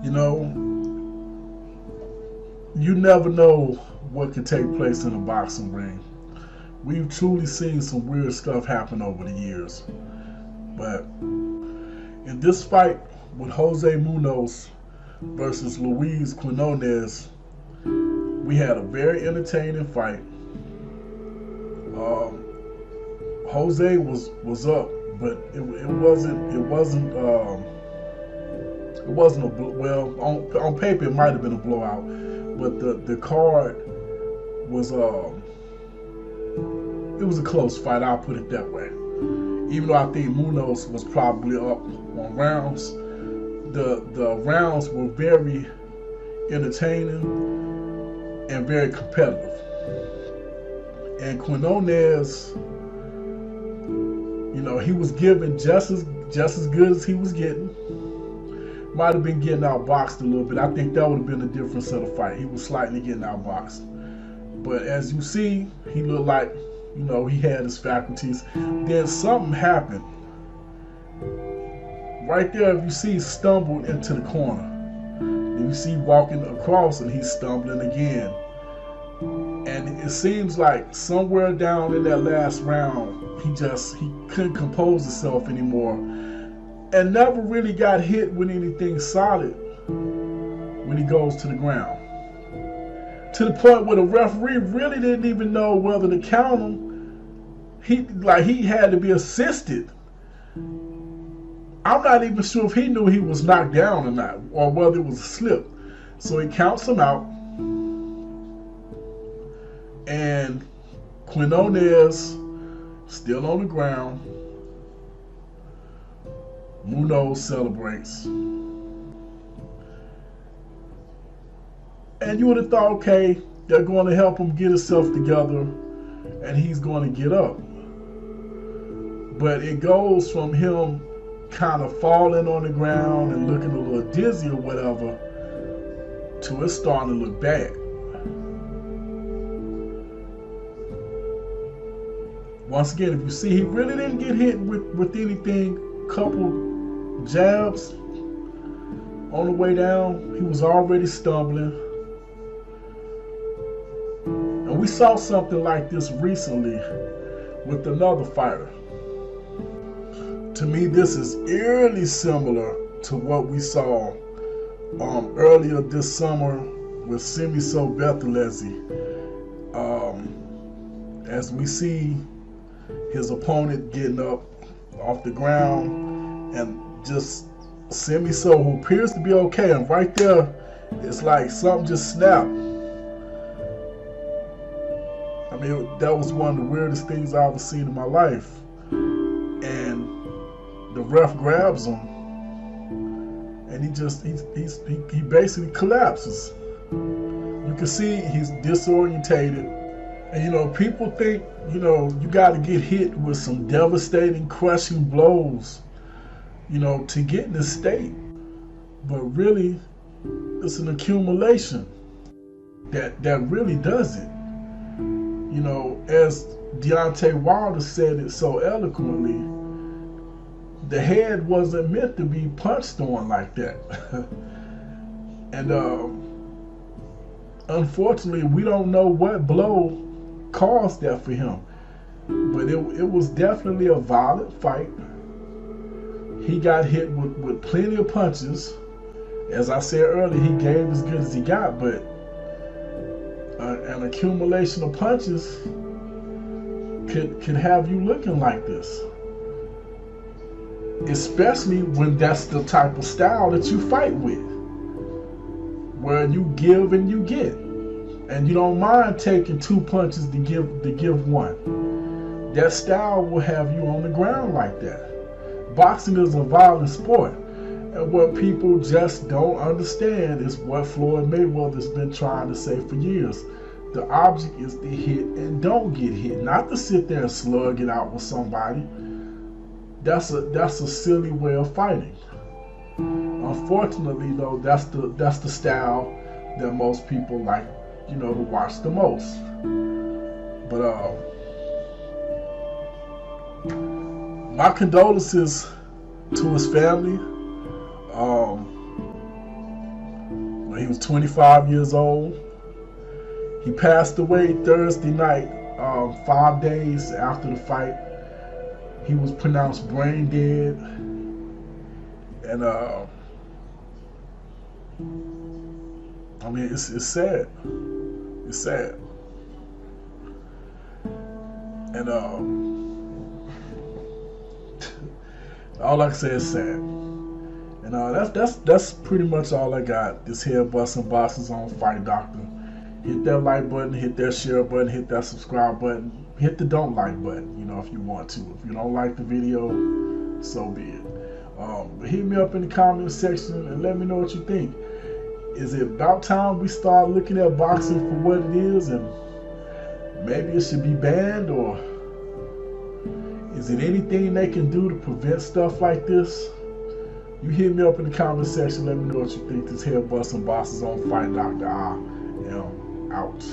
You know, you never know what could take place in a boxing ring. We've truly seen some weird stuff happen over the years. But in this fight with Jose Munoz versus Luis Quinones, we had a very entertaining fight. Um, Jose was up, but it wasn't well on paper it might have been a blowout, but the card was it was a close fight. I'll put it that way. Even though I think Munoz was probably up on rounds, the rounds were very entertaining and very competitive. And Quinones, he was given just as good as he was getting. Might have been getting outboxed a little bit. I think that would have been a different set of fight. He was slightly getting outboxed. But as you see, he looked like, he had his faculties. Then something happened. Right there, if you see, he stumbled into the corner. Then you see walking across and he's stumbling again. And it seems like somewhere down in that last round, he couldn't compose himself anymore. And never really got hit with anything solid when he goes to the ground. To the point where the referee really didn't even know whether to count him. He had to be assisted. I'm not even sure if he knew he was knocked down or not, or whether it was a slip. So he counts him out. And Quinones still on the ground. Munoz celebrates. And you would have thought, okay, they're going to help him get himself together and he's going to get up. But it goes from him kind of falling on the ground and looking a little dizzy or whatever to it starting to look bad. Once again, if you see, he really didn't get hit with anything. Couple jabs on the way down. He was already stumbling. And we saw something like this recently with another fighter. To me, this is eerily similar to what we saw earlier this summer with Semiso Bertolezzi. As we see his opponent getting up off the ground and just Semiso, who appears to be okay, and right there, it's like something just snapped. I mean, that was one of the weirdest things I've ever seen in my life. And the ref grabs him, and he basically collapses. You can see he's disorientated. And people think, you got to get hit with some devastating, crushing blows, to get in this state. But really, it's an accumulation that really does it. As Deontay Wilder said it so eloquently, the head wasn't meant to be punched on like that. And unfortunately, we don't know what blow caused that for him. But it was definitely a violent fight. He got hit with plenty of punches. As I said earlier, he gave as good as he got, but an accumulation of punches could have you looking like this. Especially when that's the type of style that you fight with, where you give and you get. And you don't mind taking two punches to give one. That style will have you on the ground like that. Boxing is a violent sport. And what people just don't understand is what Floyd Mayweather's been trying to say for years. The object is to hit and don't get hit, not to sit there and slug it out with somebody. That's a silly way of fighting. Unfortunately, though, that's the style that most people like, to watch the most. But my condolences to his family. was 25 years old. He passed away Thursday night, 5 days after the fight. He was pronounced brain dead. And I mean, it's sad. It's sad. And all I can say is sad. And that's pretty much all I got. This here Bustin' Boxes on Fight Doctor. Hit that like button, hit that share button, hit that subscribe button, hit the don't like button, you know, if you want to. If you don't like the video, so be it. But hit me up in the comment section and let me know what you think. Is it about time we start looking at boxing for what it is, and maybe it should be banned, or is it anything they can do to prevent stuff like this? You hit me up in the comment section, let me know what you think. This here Bustin' Boxes on Fight Doctor. I am out.